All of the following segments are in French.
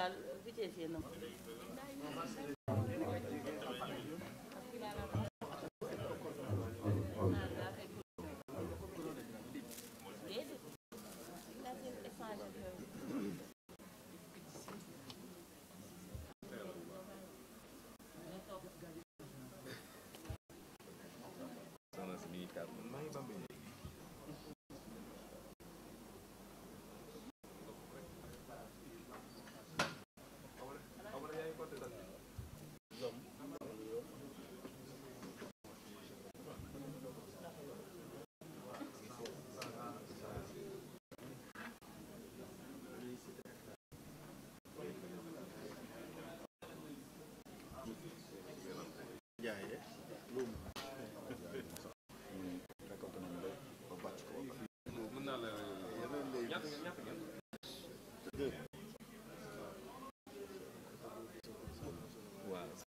daal vitesse na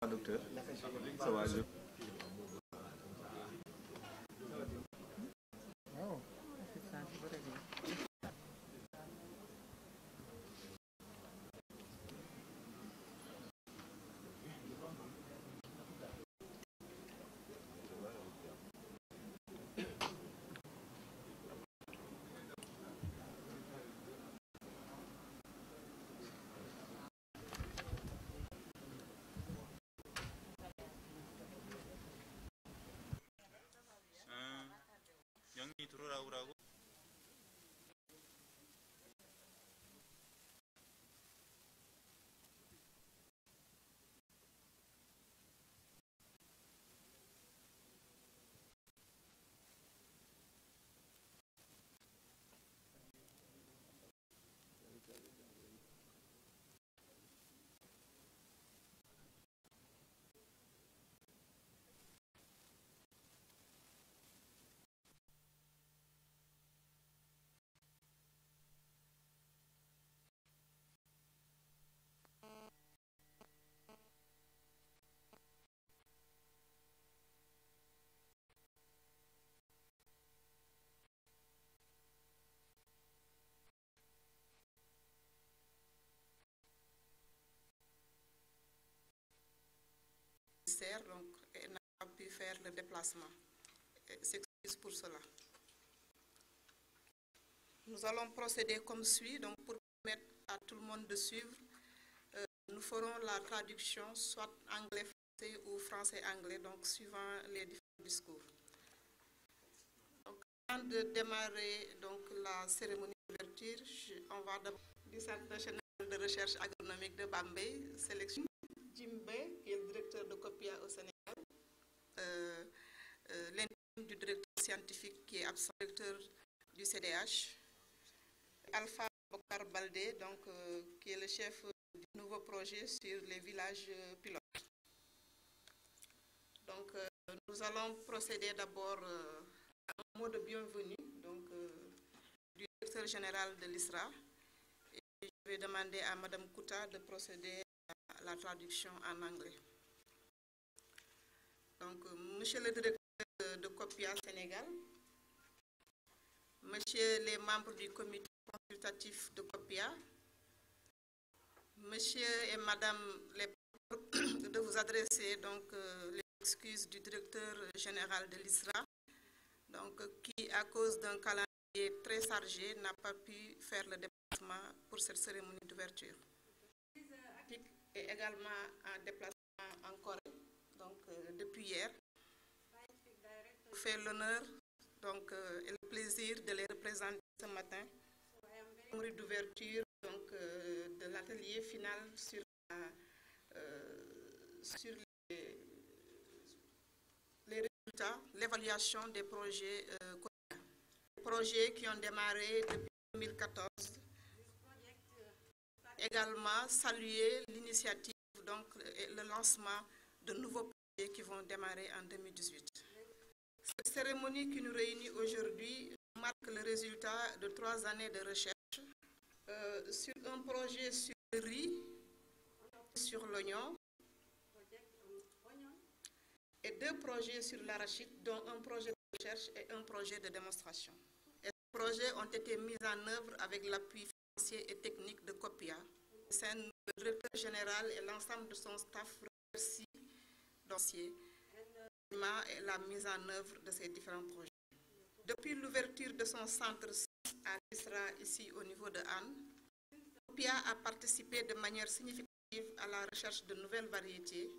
docteur, ça va. 영이 들어오라고. Donc elle n'a pas pu faire le déplacement. S'excuse pour cela. Nous allons procéder comme suit, donc pour permettre à tout le monde de suivre, nous ferons la traduction soit anglais-français ou français-anglais, donc suivant les différents discours. Donc, avant de démarrer donc, la cérémonie d'ouverture, on va d'abord du Centre national de recherche agronomique de Bambey, sélection Jimbe, qui est le directeur de COPIA au Sénégal, l'intérim du directeur scientifique qui est absent, directeur du CDH, Alpha Bokar Baldé, donc, qui est le chef du nouveau projet sur les villages pilotes. Donc, nous allons procéder d'abord à un mot de bienvenue donc, du directeur général de l'ISRA. Et je vais demander à Madame Kouta de procéder à la traduction en anglais. Donc, Monsieur le directeur de COPIA Sénégal, Monsieur les membres du comité consultatif de COPIA, Monsieur et Madame les de vous adresser donc les excuses du directeur général de l'ISRA, donc qui à cause d'un calendrier très chargé n'a pas pu faire le déplacement pour cette cérémonie d'ouverture. Et également un déplacement en Corée, donc depuis hier. Je fais l'honneur donc et le plaisir de les représenter ce matin pour une d'ouverture donc de l'atelier final sur les résultats, l'évaluation des projets projets qui ont démarré depuis 2014. Également saluer l'initiative donc et le lancement de nouveaux projets qui vont démarrer en 2018. Cette cérémonie qui nous réunit aujourd'hui marque le résultat de 3 années de recherche sur un projet sur le riz, sur l'oignon et 2 projets sur l'arachide, dont un projet de recherche et un projet de démonstration. Et ces projets ont été mis en œuvre avec l'appui financier et technique de COPIA. C'est un le directeur général et l'ensemble de son staff remercient dossier et la mise en œuvre de ces différents projets. Depuis l'ouverture de son centre à l'ISRA, ici au niveau de Anne, COPIA a participé de manière significative à la recherche de nouvelles variétés,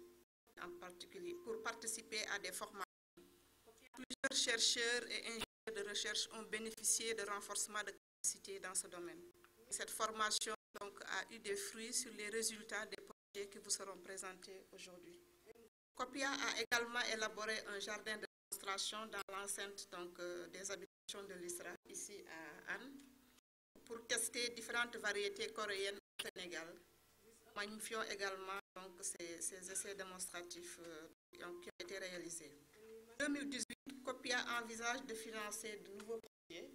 en particulier pour participer à des formations. Plusieurs chercheurs et ingénieurs de recherche ont bénéficié de renforcement de capacité dans ce domaine. Cette formation donc, a eu des fruits sur les résultats des projets qui vous seront présentés aujourd'hui. COPIA a également élaboré un jardin de démonstration dans l'enceinte des habitations de l'ISRA, ici à Anne, pour tester différentes variétés coréennes au Sénégal. Magnifions également donc, ces essais démonstratifs qui ont été réalisés. En 2018, COPIA envisage de financer de nouveaux projets,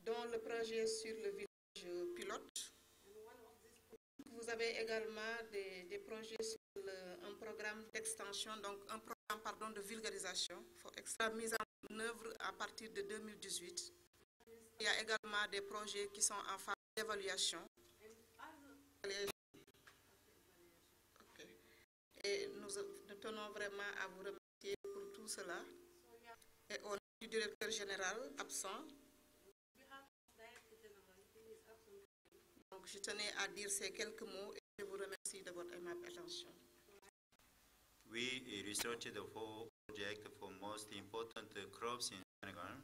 dont le projet sur le village pilote. Vous avez également des projets sur un programme d'extension, donc un programme de vulgarisation, mise en œuvre à partir de 2018. Il y a également des projets qui sont en phase d'évaluation. Et nous tenons vraiment à vous remercier pour tout cela. Et au nom du directeur général absent, donc je tenais à dire ces quelques mots et je vous remercie de votre aimable attention. We researched the whole project for most important crops in Senegal.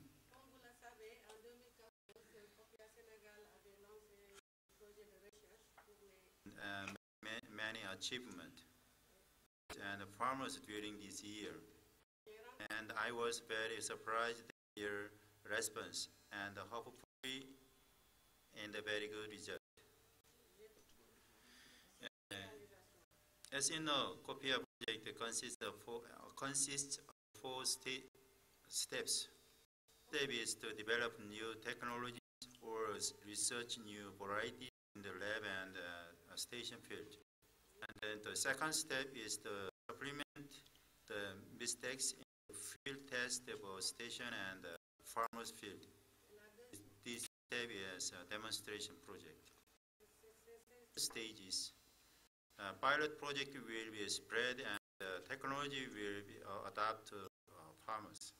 Many achievements and farmers during this year. And I was very surprised at your response and hopefully in the very good result. As you know, COPIA project consists of four steps. Step is to develop new technologies or research new varieties in the lab and station field. And then the second step is to supplement the mistakes in the field test of station and farmer's field. This step is a demonstration project. Stages. Pilot project will be spread and technology will be adapted to farmers.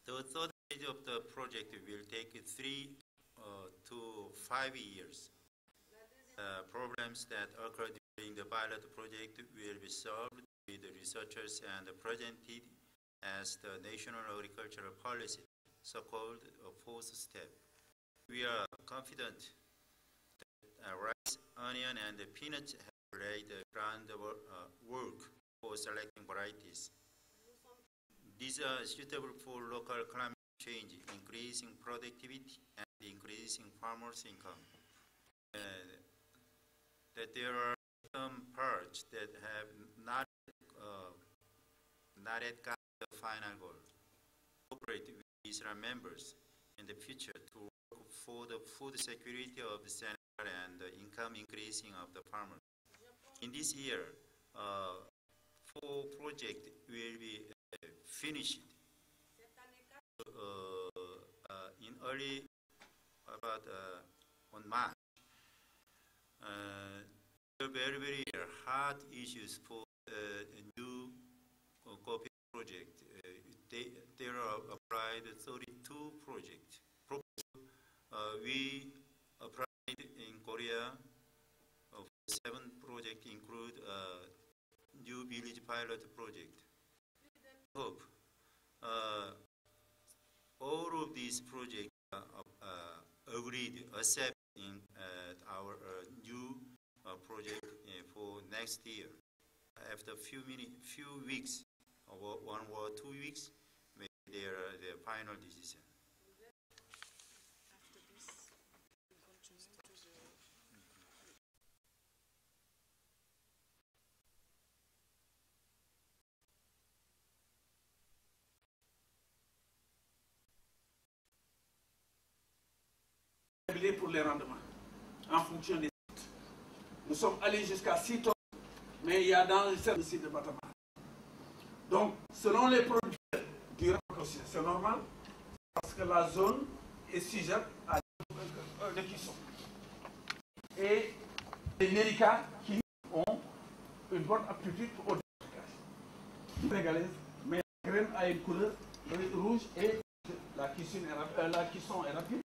The third stage of the project will take 3 to 5 years. Problems that occur during the pilot project will be solved with the researchers and presented as the National Agricultural Policy, so-called fourth step. We are confident that rice, onion, and peanuts have laid the groundwork for selecting varieties. These are suitable for local climate change, increasing productivity and increasing farmers' income. That there are some parts that have not yet got the final goal. Cooperate with ISRA members in the future to work for the food security of the Senegal and the income increasing of the farmers. In this year, 4 projects will be finished in early on March. Very, very hard issues for a new COPIA project. There are applied 32 projects. We applied in Korea 7 projects, include new village pilot project. Hope all of these projects agreed, accepting our new project for next year. After few weeks, or 1 or 2 weeks, make their final decision. After this, we continue to the... Pour les rendements, en fonction des sites. Nous sommes allés jusqu'à 6 tonnes, mais il y a dans certains sites de Batamar. Donc, selon les producteurs du rapport, c'est normal, parce que la zone est sujette à l'écuisson. Et les Nerica qui ont une bonne aptitude au décortiquage. Sénégalaise, mais la graine a une couleur rouge et la cuisson est rapide.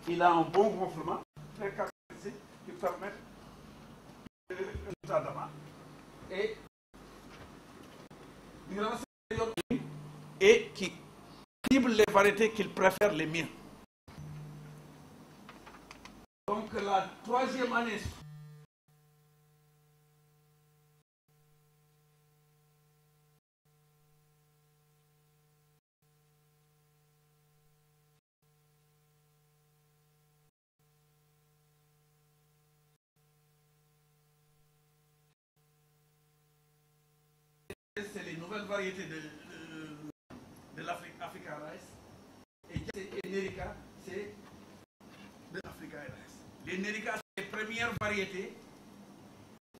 Il a un bon gonflement, très caractéristique, qui permet de résultat d'amas. Et durant cette période, et qui cible les variétés qu'il préfère les mieux. Donc la troisième année, c'est les nouvelles variétés de l'Afrique, Africa Rice. Et Nerica, c'est de l'Africa Rice. Les Nerica, c'est les premières variétés.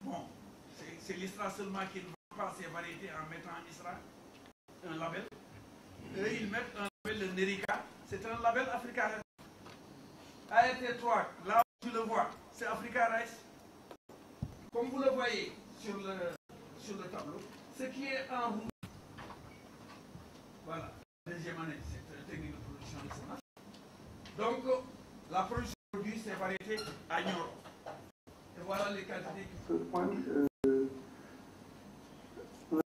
Bon, c'est l'ISRA seulement qui ne vend pas ces variétés en mettant ISRA un label. Eux, ils mettent un label de Nerica. C'est un label Africa Rice. ART3, là où tu le vois, c'est Africa Rice. Comme vous le voyez sur le tableau, ce qui est en rouge. Voilà, deuxième année, c'est la technique de production de semences. Donc, la production de produits, c'est variété agneau. Et voilà les quantités qui Ce point,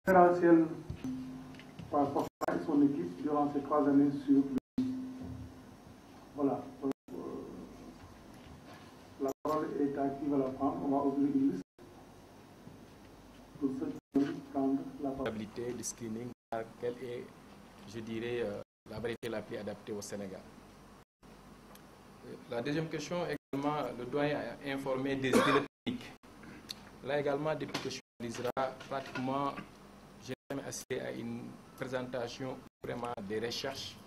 référentiel par Fofana et son équipe durant ces 3 années sur le... Voilà. La parole est à qui va la prendre. On va ouvrir une liste pour ceux qui veulent prendre la parole. Du screening, quelle est, je dirais, la variété la plus adaptée au Sénégal. La deuxième question, également, le doyen a informé des idées techniques. Là également, depuis que je suis à l'ISRA, pratiquement, j'ai jamais assisté à une présentation vraiment des recherches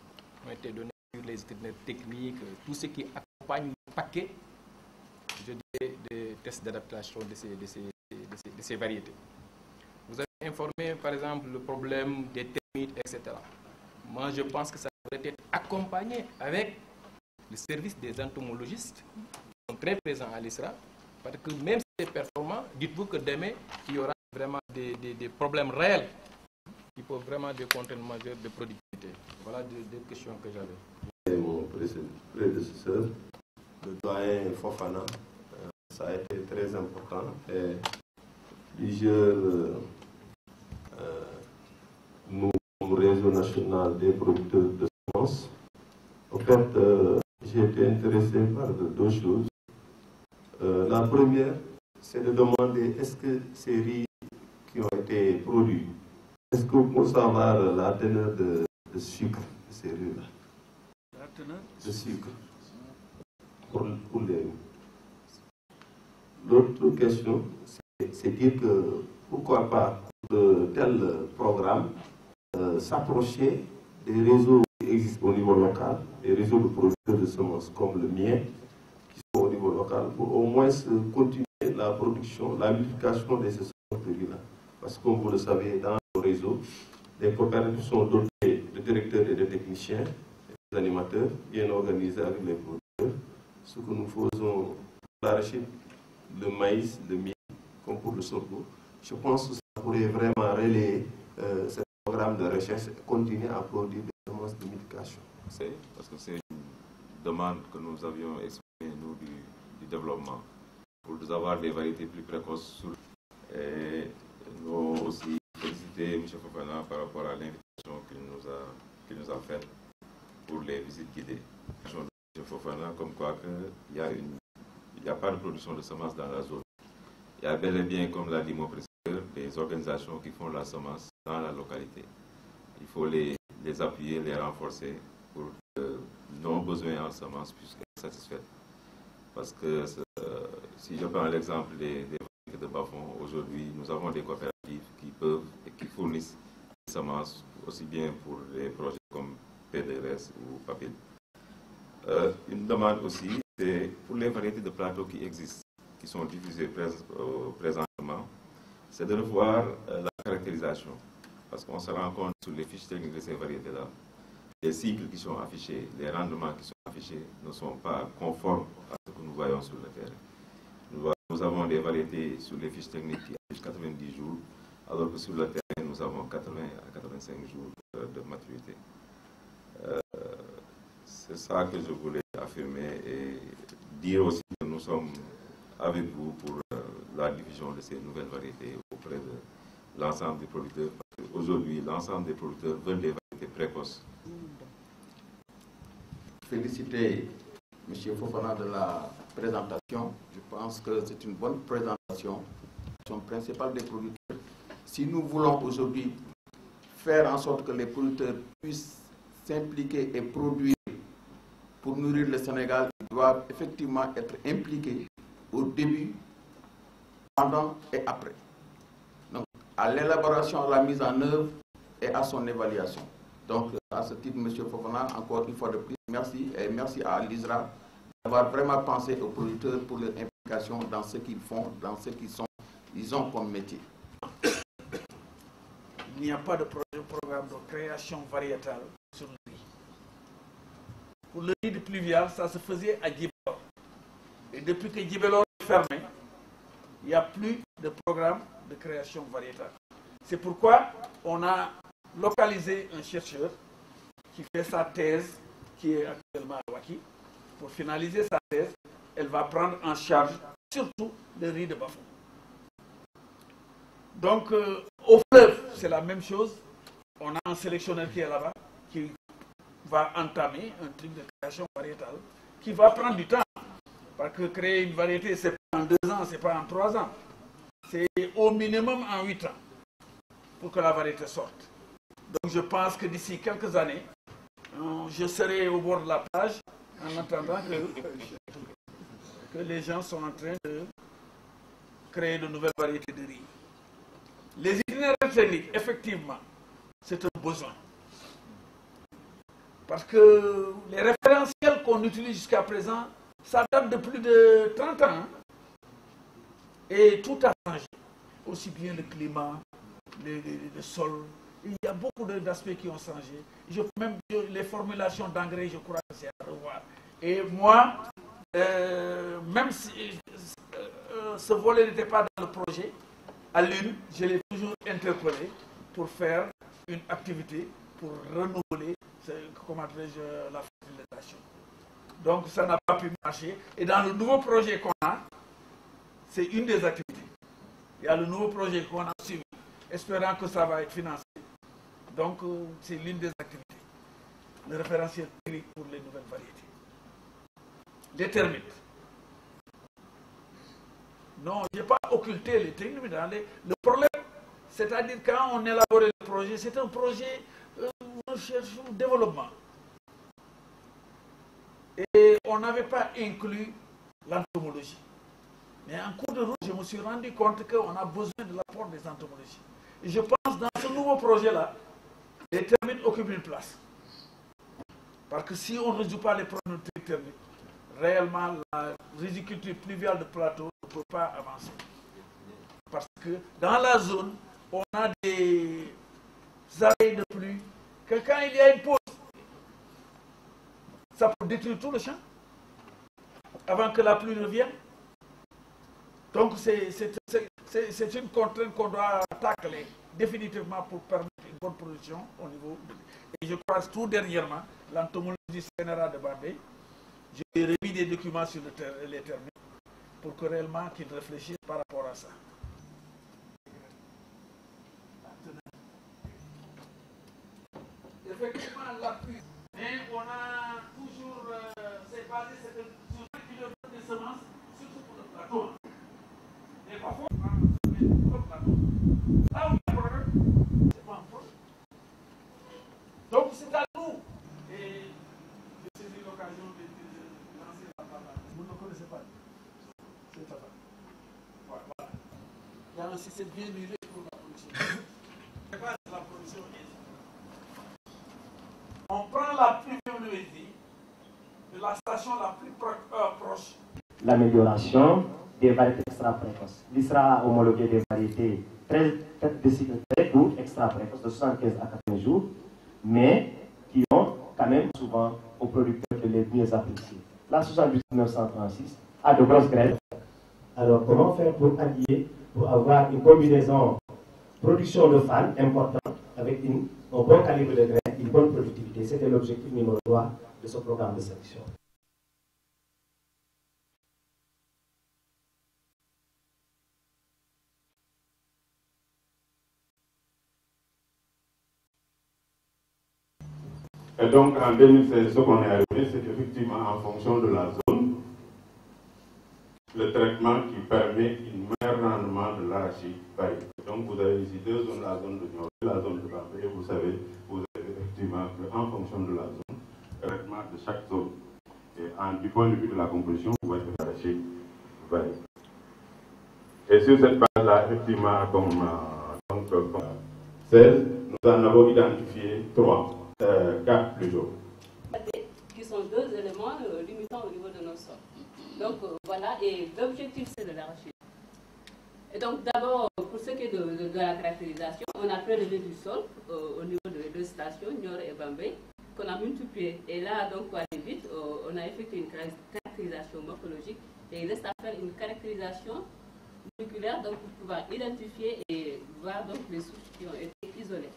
qui ont été données sur les idées techniques, tout ce qui accompagne le paquet, je dirais, des tests d'adaptation de ces variétés. Vous avez informé, par exemple, le problème des termites, etc. Moi, je pense que ça devrait être accompagné avec le service des entomologistes qui sont très présents à l'ISRA, parce que même si c'est performant, dites-vous que demain, il y aura vraiment des problèmes réels qui posent vraiment des contraintes majeures de productivité. Voilà deux questions que j'avais. Mon prédécesseur, le doyen Fofana, ça a été très important et plusieurs nous, réseau national des producteurs de semences. En fait, j'ai été intéressé par deux choses. La première, c'est de demander est-ce que ces riz qui ont été produits, est-ce que vous pouvez savoir la teneur de sucre de ces riz-là? La teneur de sucre pour les riz. L'autre question, c'est dire que pourquoi pas de tel programme s'approcher des réseaux qui existent au niveau local, des réseaux de producteurs de semences comme le mien, qui sont au niveau local, pour au moins continuer la production, la multiplication de ces semences de riz-là. Parce que comme vous le savez, dans nos réseaux, les coopératives sont dotées de directeurs et de techniciens, des animateurs, bien organisés avec les producteurs. Ce que nous faisons, l'arachide, le maïs, le miel, comme pour le sorgho, je pense que ça pourrait vraiment relayer ce programme de recherche et continuer à produire des semences de multiplication. Parce que c'est une demande que nous avions exprimée, nous, du développement, pour avoir des variétés plus précoces. Et nous avons aussi félicité M. Fofana par rapport à l'invitation qu'il nous a faite pour les visites guidées. M. Fofana, comme quoi il n'y a pas de production de semences dans la zone. Il y a bel et bien, comme l'a dit mon président, des organisations qui font la semence dans la localité. Il faut les appuyer, les renforcer pour que nos besoins en semences puissent être satisfaits. Parce que si je prends l'exemple des variétés de bas-fonds, aujourd'hui, nous avons des coopératives qui peuvent et qui fournissent des semences aussi bien pour des projets comme PDRS ou PAPIL. Une demande aussi, c'est pour les variétés de plateaux qui existent, qui sont diffusées présentement, c'est de revoir la caractérisation. Parce qu'on se rend compte sur les fiches techniques de ces variétés-là, les cycles qui sont affichés, les rendements qui sont affichés ne sont pas conformes à ce que nous voyons sur le terrain. Nous nous avons des variétés sur les fiches techniques qui affichent 90 jours, alors que sur le terrain, nous avons 80 à 85 jours de maturité. C'est ça que je voulais affirmer et dire aussi que nous sommes avec vous pour la diffusion de ces nouvelles variétés auprès de l'ensemble des producteurs. Aujourd'hui, l'ensemble des producteurs veulent des variétés précoces. Féliciter M. Fofana de la présentation. Je pense que c'est une bonne présentation. La principale des producteurs. Si nous voulons aujourd'hui faire en sorte que les producteurs puissent s'impliquer et produire pour nourrir le Sénégal, ils doivent effectivement être impliqués au début, pendant et après. Donc, à l'élaboration, à la mise en œuvre et à son évaluation. Donc, à ce titre, M. Fofana, encore une fois de plus, merci et merci à l'ISRA d'avoir vraiment pensé aux producteurs pour leur implication dans ce qu'ils font, dans ce qu'ils ont comme métier. Il n'y a pas de programme de création variétale sur le riz. Pour le riz de pluvial, ça se faisait à Djibelor. Et depuis que Djibelor est fermé, il n'y a plus de programme de création variétale. C'est pourquoi on a localisé un chercheur qui fait sa thèse, qui est actuellement à Ouaki. Pour finaliser sa thèse, elle va prendre en charge surtout le riz de Bafou. Donc, au fleuve, c'est la même chose. On a un sélectionneur qui est là-bas, qui va entamer un truc de création variétale, qui va prendre du temps. Parce que créer une variété, ce n'est pas en 2 ans, ce n'est pas en 3 ans. C'est au minimum en 8 ans pour que la variété sorte. Donc, je pense que d'ici quelques années, je serai au bord de la plage en attendant que les gens sont en train de créer de nouvelles variétés de riz. Les itinéraires techniques, effectivement, c'est un besoin. Parce que les référentiels qu'on utilise jusqu'à présent, ça date de plus de 30 ans. Hein? Et tout a changé. Aussi bien le climat, le sol. Il y a beaucoup d'aspects qui ont changé. Même les formulations d'engrais, je crois que c'est à revoir. Et moi, même si ce volet n'était pas dans le projet, à l'une, je l'ai toujours interpellé pour faire une activité pour renouveler la fertilisation. Donc ça n'a pas pu marcher. Et dans le nouveau projet qu'on a, c'est une des activités. Il y a le nouveau projet qu'on a suivi, espérant que ça va être financé. Donc c'est l'une des activités. Le référentiel technique pour les nouvelles variétés. Les termites. Non, je n'ai pas occulté les techniques. Le problème, c'est-à-dire quand on élaborait le projet, c'est un projet recherche ou développement. Et on n'avait pas inclus l'entomologie. Mais en cours de route, je me suis rendu compte qu'on a besoin de l'apport des entomologies. Et je pense dans ce nouveau projet-là, les termites occupent une place. Parce que si on ne résout pas les problèmes de termites, réellement la riziculture pluviale de plateau ne peut pas avancer. Parce que dans la zone, on a des arrêts de pluie que quand il y a une pause, ça peut détruire tout le champ avant que la pluie revienne. Donc c'est une contrainte qu'on doit tacler définitivement pour permettre une bonne production au niveau de... Et je crois que tout dernièrement, l'entomologie CNRA de Barbey, j'ai remis des documents sur les termites pour que réellement qu'ils réfléchissent par rapport à ça. Effectivement, l'appui. Mais on a toujours, c'est basé sur le kilomètre de semences, surtout pour le plateau. Et parfois, on a le plateau. Là où il y a un problème, c'est pas un problème. Donc c'est à nous. Et je saisis l'occasion de lancer la parole. Vous ne le connaissez pas. C'est papa. Voilà. Il y a un système bien huilé pour la production. C'est pas la production. On prend la pluviométrie de la station la plus proche. L'amélioration des variétés extra précoces. L'ISRA a homologué des variétés de cycle très court, extra précoces, de 75 à 80 jours, mais qui ont quand même souvent aux producteurs de les mieux apprécier. La 78 936 a de grosses graines, Alors, comment faire pour allier, pour avoir une combinaison production de fans importante avec un bon calibre de grains, une bonne productivité? C'était l'objectif numéro 3 de ce programme de sélection. Et donc en 2016, ce qu'on est arrivé, c'est qu'effectivement en fonction de la zone, le traitement qui permet un meilleur rendement de l'arachide varie. Donc vous avez ici deux zones, la zone de Nioro et la zone de Bambey, et vous savez, vous avez effectivement qu'en fonction de la zone, le traitement de chaque zone, et du point de vue de la composition, vous voyez que l'arachide varie. Et sur cette base-là, effectivement, comme 16, nous en avons identifié 4 plutôt. Qui sont deux éléments limitants au niveau de nos sols. Donc voilà, et l'objectif c'est de l'arachide. Et donc d'abord, pour ce qui est de la caractérisation, on a prélevé du sol au niveau de deux stations, Nioro et Bambey, qu'on a multiplié. Et là, donc pour aller vite, on a effectué une caractérisation morphologique et il reste à faire une caractérisation moléculaire donc, pour pouvoir identifier et voir donc, les sources qui ont été isolées.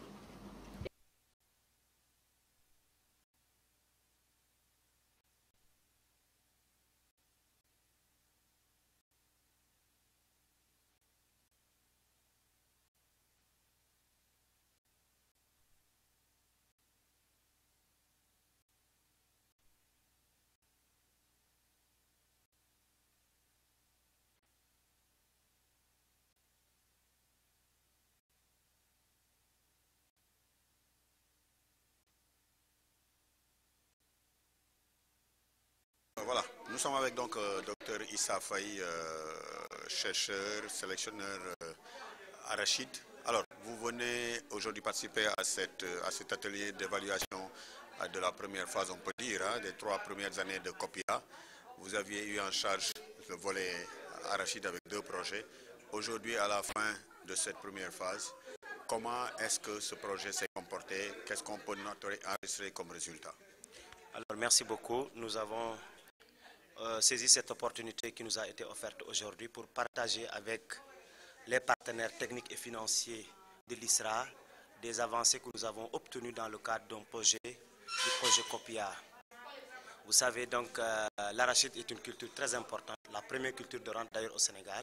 Voilà, nous sommes avec donc Dr Issa Faye, chercheur, sélectionneur arachide. Alors, vous venez aujourd'hui participer à cet atelier d'évaluation de la première phase, on peut dire, des 3 premières années de COPIA. Vous aviez eu en charge le volet arachide avec 2 projets. Aujourd'hui, à la fin de cette première phase, comment est-ce que ce projet s'est comporté? Qu'est-ce qu'on peut enregistrer comme résultat? Alors, merci beaucoup. Nous avons saisi cette opportunité qui nous a été offerte aujourd'hui pour partager avec les partenaires techniques et financiers de l'ISRA des avancées que nous avons obtenues dans le cadre d'un projet, du projet COPIA. Vous savez donc, l'arachide est une culture très importante, la première culture de rente d'ailleurs au Sénégal,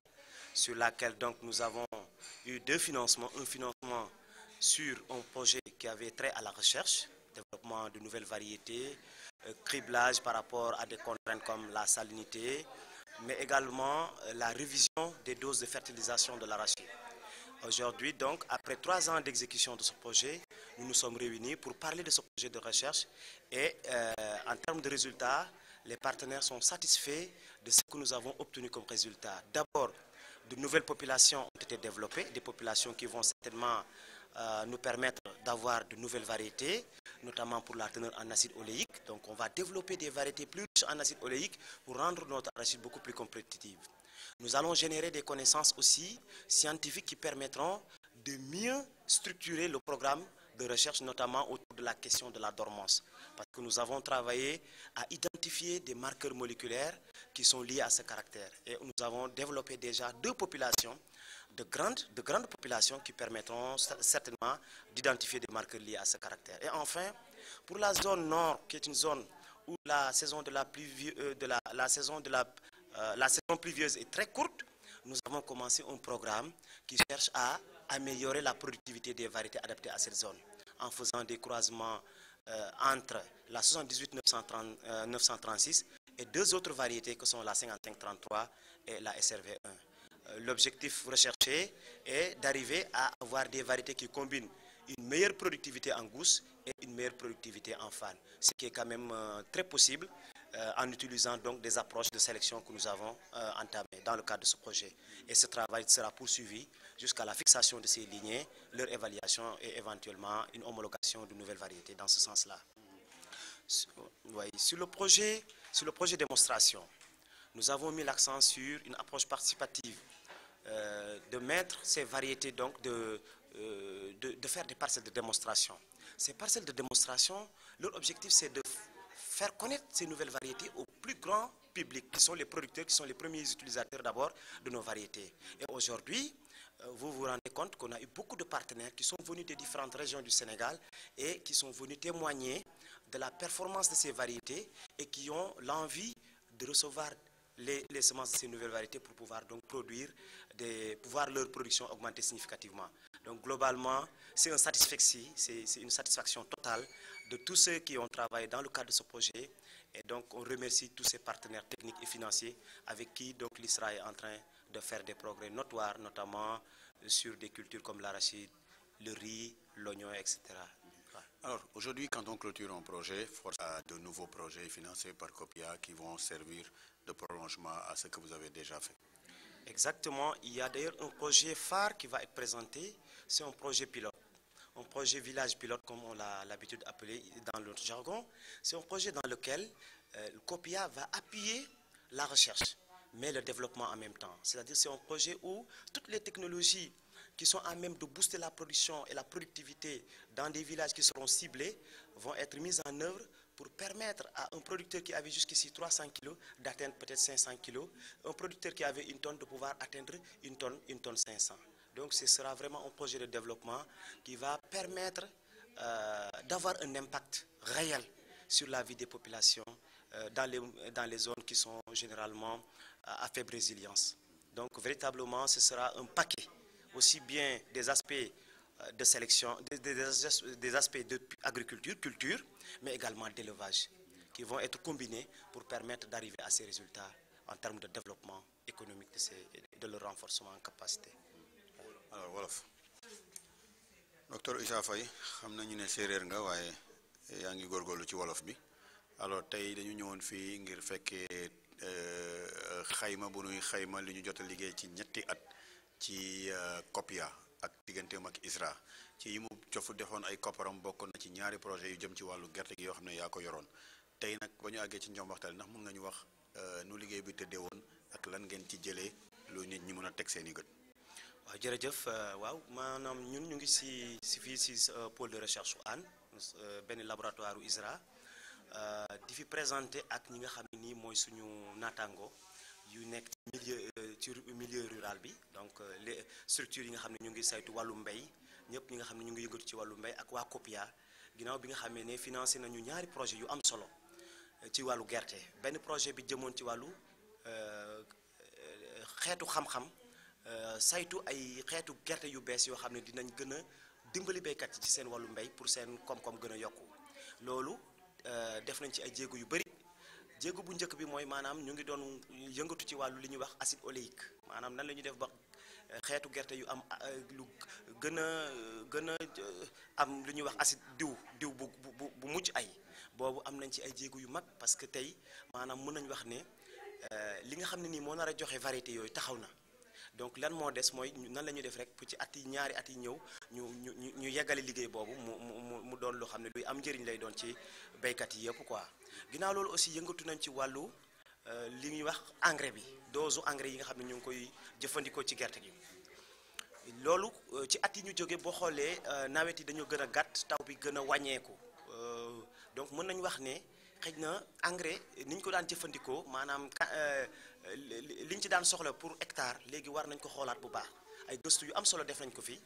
sur laquelle donc nous avons eu 2 financements. Un financement sur un projet qui avait trait à la recherche, développement de nouvelles variétés, criblage par rapport à des contraintes comme la salinité, mais également la révision des doses de fertilisation de l'arachide. Aujourd'hui, donc, après 3 ans d'exécution de ce projet, nous nous sommes réunis pour parler de ce projet de recherche et en termes de résultats, les partenaires sont satisfaits de ce que nous avons obtenu comme résultat. D'abord, de nouvelles populations ont été développées, des populations qui vont certainement nous permettre d'avoir de nouvelles variétés, notamment pour la teneur en acide oléique. Donc on va développer des variétés plus riches en acide oléique pour rendre notre arachide beaucoup plus compétitive. Nous allons générer des connaissances aussi scientifiques qui permettront de mieux structurer le programme de recherche, notamment autour de la question de la dormance. Parce que nous avons travaillé à identifier des marqueurs moléculaires qui sont liés à ce caractère. Et nous avons développé déjà 2 populations, de grandes populations qui permettront certainement d'identifier des marqueurs liés à ce caractère. Et enfin, pour la zone nord, qui est une zone où la saison pluvieuse est très courte, nous avons commencé un programme qui cherche à améliorer la productivité des variétés adaptées à cette zone, en faisant des croisements entre la 78 936 et 2 autres variétés que sont la 5533 et la SRV1. L'objectif recherché est d'arriver à avoir des variétés qui combinent une meilleure productivité en gousse et une meilleure productivité en fan, ce qui est quand même très possible en utilisant donc des approches de sélection que nous avons entamées dans le cadre de ce projet. Et ce travail sera poursuivi jusqu'à la fixation de ces lignées, leur évaluation et éventuellement une homologation de nouvelles variétés dans ce sens-là. Sur le projet démonstration, nous avons mis l'accent sur une approche participative, de mettre ces variétés, donc de faire des parcelles de démonstration. Ces parcelles de démonstration, leur objectif c'est de faire connaître ces nouvelles variétés au plus grand public, qui sont les producteurs, qui sont les premiers utilisateurs d'abord de nos variétés. Et aujourd'hui, vous vous rendez compte qu'on a eu beaucoup de partenaires qui sont venus des différentes régions du Sénégal et qui sont venus témoigner de la performance de ces variétés et qui ont l'envie de recevoir les semences de ces nouvelles variétés pour pouvoir donc pouvoir leur production augmenter significativement. Donc globalement, c'est une satisfaction totale de tous ceux qui ont travaillé dans le cadre de ce projet. Et donc on remercie tous ces partenaires techniques et financiers avec qui donc l'ISRA est en train de faire des progrès notoires, notamment sur des cultures comme l'arachide, le riz, l'oignon, etc. Alors, aujourd'hui, quand on clôture un projet, force à de nouveaux projets financés par COPIA qui vont servir de prolongement à ce que vous avez déjà fait. Exactement. Il y a d'ailleurs un projet phare qui va être présenté. C'est un projet pilote. Un projet village pilote, comme on l'a l'habitude d'appeler dans notre jargon. C'est un projet dans lequel COPIA va appuyer la recherche, mais le développement en même temps. C'est-à-dire c'est un projet où toutes les technologies qui sont à même de booster la production et la productivité dans des villages qui seront ciblés vont être mises en œuvre pour permettre à un producteur qui avait jusqu'ici 300 kg d'atteindre peut-être 500 kg, un producteur qui avait une tonne de pouvoir atteindre une tonne 500. Donc ce sera vraiment un projet de développement qui va permettre d'avoir un impact réel sur la vie des populations dans les zones qui sont généralement à faible résilience. Donc véritablement ce sera un paquet aussi bien des aspects de sélection, des aspects d'agriculture, culture, mais également d'élevage, qui vont être combinés pour permettre d'arriver à ces résultats en termes de développement économique de leur renforcement en capacité. Alors wolof docteur Issa Faye xam nañu ne séeréer nga waaye yaa ngi góorgóorlu ci wolof bi alors tey dañu ñëwoon fii ngir fekkee xayma bu nuy xayma li ñu jot a liggéey ci ñetti at ci COPIA ak digganteem ak ISRA ci yi mu cofu defoon ay kopparam bokk na ci ñaari projet yu jëm ci wàllu gerte gi yoo xam ne yaa ko yoroon tey nag ba ñu àggee ci ñoom waxtaan ndax mën nga ñu wax nu liggéey bi tëddee woon ak lan ngeen ci jëlee lu nit ñi mën a teg seen i gët. waaw jërëjëf waaw maanaam ñun ñu ngi fii si pôle de recherche u Hann benn laboratoire u ISRA di fi présenté ak ñi nga xam ne nii mooy suñu naataango yu nekk ci milieu rural bi donc les structures yi nga xam ne ñu ngi saytu wàllu mbay ñëpp ñi nga xam ne ñu ngi yëngatu ci wàllu mbay ak waa COPIA ginnaaw bi nga xamee ne financé nañu ñaari projet yu am solo ci wàllu gerte benn projet bi jëmoon ci wàllu xeetu xam-xam saytu ay xeetu gerte yu bees yoo xam ne dinañ gën a dimbali béykat yi ci seen wàllu mbay pour seen koom-koom gën a yokku loolu def nañ ci ay jéego yu bëri jéego bu njëkk bi mooy maanaam ñu ngi doon yëngatu ci wàllu li ñuy wax acide oléique maanaam nan la ñuy def ba xeetu gerte yu am lu gën a am lu ñuy wax acide diw bu mucc ay boobu am nañ ci ay jéego yu mag parce que tey maanaam mën nañ wax ne li nga xam ne nii moo nar a joxe variété yooyu taxaw na donc lan moo des mooy nan la ñuy def rek pour ci ñaari at yi ñëw ñu yeggale liggéey boobu mu doon loo xam ne luy am njëriñ lay doon ci béykat yi yëpp quoi ginnaaw loolu aussi yëngatu nañ ci wàllu li ñuy wax engrais bi dose engrais yi nga xam ne ñu ngi koy jëfandikoo ci gerte gi loolu ci at yi ñu jóge boo xoolee nawet yi dañoo gën a gàtt taw bi gën a wàññeeku donc mën nañ wax ne xëy na engrais ni ñu ko daan jëfandikoo maanaam li ñu ci daan soxla pour hectare léegi war nañ ko xoolaat bu baax ay gëstu yu am solo def nañ ko fi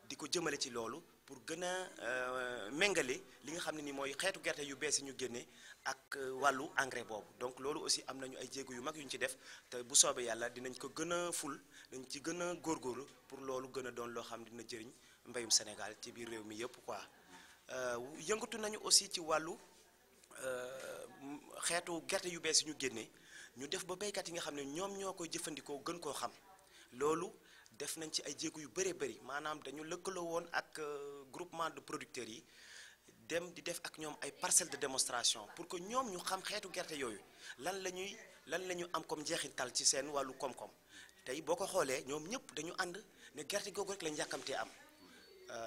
di ko jëmale ci loolu pour gën a méngale li nga xam ne ni mooy xeetu gerte yu bees yi ñu génne ak wàllu engrais boobu donc loolu aussi am nañu ay jéego yu mag yu ñu ci def te bu soobee yàlla dinañ ko gën a ful dañ ci gën a góorgóorlu pour loolu gën a doon loo xam dina jëriñ mbéyum Sénégal ci biir réew mi yëpp quoi yëngatu nañu aussi ci wàllu xeetu gerte yu bees yi ñu génne ñu def ba béykat yi nga xam ne ñoom ñoo koy jëfandikoo gën koo xam loolu def nañ ci ay jéego yu bëree bëri maanaam dañu lëkkaloo woon ak groupement de producteurs yi dem di def ak ñoom ay parcelles de démonstration pour que ñoom ñu xam xeetu gerte yooyu lan la ñu am comme njeexintal ci seen wàllu koom-koom tey boo ko xoolee ñoom ñëpp dañu ànd ne gerte googu rek lañ yàkkamtee am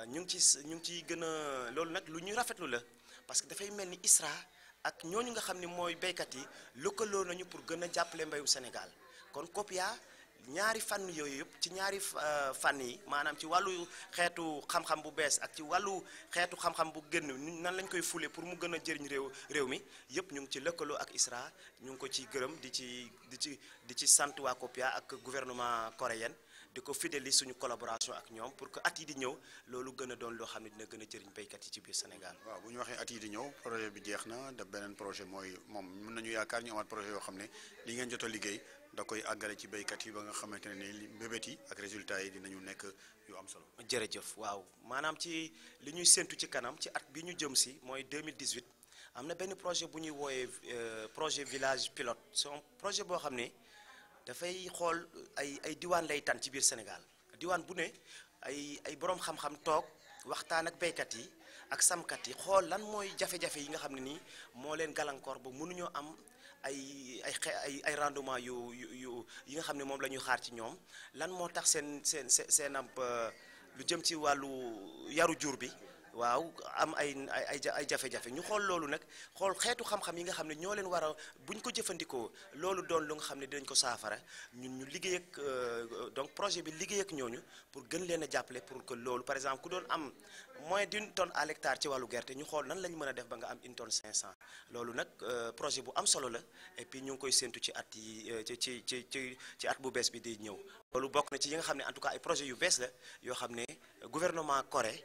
ñu ngi ciy gën a loolu nag lu ñuy rafetlu la parce que dafay mel ni ISRA ak ñooñu nga xam ne mooy béykat yi lëkkaloo nañu pour gën a jàppale mbéyu Sénégal kon COPIA ñaari fànn yooyu yëpp ci ñaari fànn yi maanaam ci wàllu xeetu xam-xam bu bees ak ci wàllu xeetu xam-xam bu gën nan lañ koy fule pour mu gën a jëriñ réew mi yëpp ñu ngi ci lëkkaloo ak ISRA ñu ngi ko ciy gërëm di ci sant waa COPIA ak gouvernement coréen di ko fidèle suñu collaboration ak ñoom pour que at yi di ñëw loolu gën a doon loo xam ne dina gën a jëriñ béykat yi ci biir Sénégal. waaw bu ñu waxee at yi di ñëw projet bi jeex na da beneen projet mooy moom mën nañu yaakaar ñu amaat projet yoo xam ne li ngeen jot a liggéey da koy àggale ci béykat yi ba nga xamante ne ni mbébét yi ak résultats yi dinañu nekk yu am solo. jërëjëf waaw maanaam ci li ñuy séntu ci kanam ci at bi ñu jëm si mooy 2018 am na benn projet bu ñuy wooyee projet village pilote c'est un projet boo xam ne dafay xool ay diwaan lay tànn ci biir Sénégal diwaan bu ne ay borom xam-xam toog waxtaan ak béykat yi ak samkat yi xool lan mooy jafe-jafe yi nga xam ne nii moo leen gàllankoor ba mënuñoo am ay rendement yu yi nga xam ne moom la ñuy xaar ci ñoom lan moo tax seen am lu jëm ci wàllu yaru jur bi waaw am ay jafe-jafe ñu xool loolu nag xool xeetu xam-xam yi nga xam ne ñoo leen war a buñ ko jëfandikoo loolu doon lu nga xam ne dinañ ko saafara ñun ñu liggéey ak donc projet bi liggéey ak ñooñu pour gën leen a jàppale pour que loolu par exemple ku doon am moins d'1 tonne à l'hectare ci wàllu gerte ñu xool nan lañ mën a def ba nga am 1 tonne 500 loolu nag projet bu am solo la et puis ñu ngi koy séntu ci at yi ci at bu bees bi di ñëw loolu bokk na ci yi nga xam ne en tout cas ay projet yu bees la yoo xam ne gouvernement Corée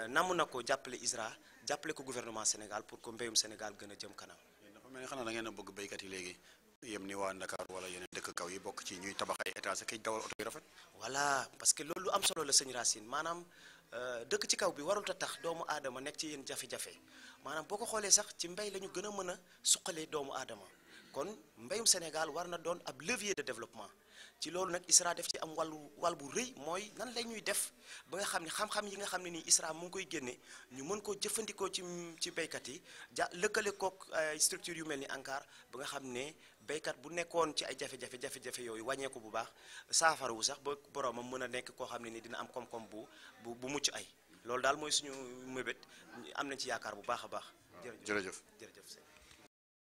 namm na ko jàppale ISRA jàppale ko gouvernement Sénégal pour que mbéyum Sénégal gën a jëm kanam. dafa mel ni xanaa da ngeen a bëgg béykat yi léegi yem ni waa Dakar wala yeneen dëkk kaw yi bokk ci ñuy tabax ay étage ak dawal oto yu rafet. voilà parce que loolu am solo la sëñ Racine maanaam dëkk ci kaw bi warul a tax doomu aadama nekk ci yéen jafe-jafe maanaam boo ko xoolee sax ci mbéy la ñu gën a mën a suqalee doomu aadama kon mbéyum Sénégal war na doon ab levier de développement. ci loolu nag ISRA def ci am wàll bu rëy mooy nan la ñuy def ba nga xam ne xam-xam yi nga xam ne nii ISRA mu ngi koy génne ñu mën koo jëfandikoo ci béykat yi lëkkale kook ay structure yu mel ni ANCAR ba nga xam ne béykat bu nekkoon ci ay jafe-jafe yooyu wàññeeku bu baax saafara wu sax ba boromam mën a nekk koo xam ne ni dina am koom-koom bu mucc ay loolu daal mooy suñu mébét am nañ ci yaakaar bu baax a baax. jërëjëf jërëjëf.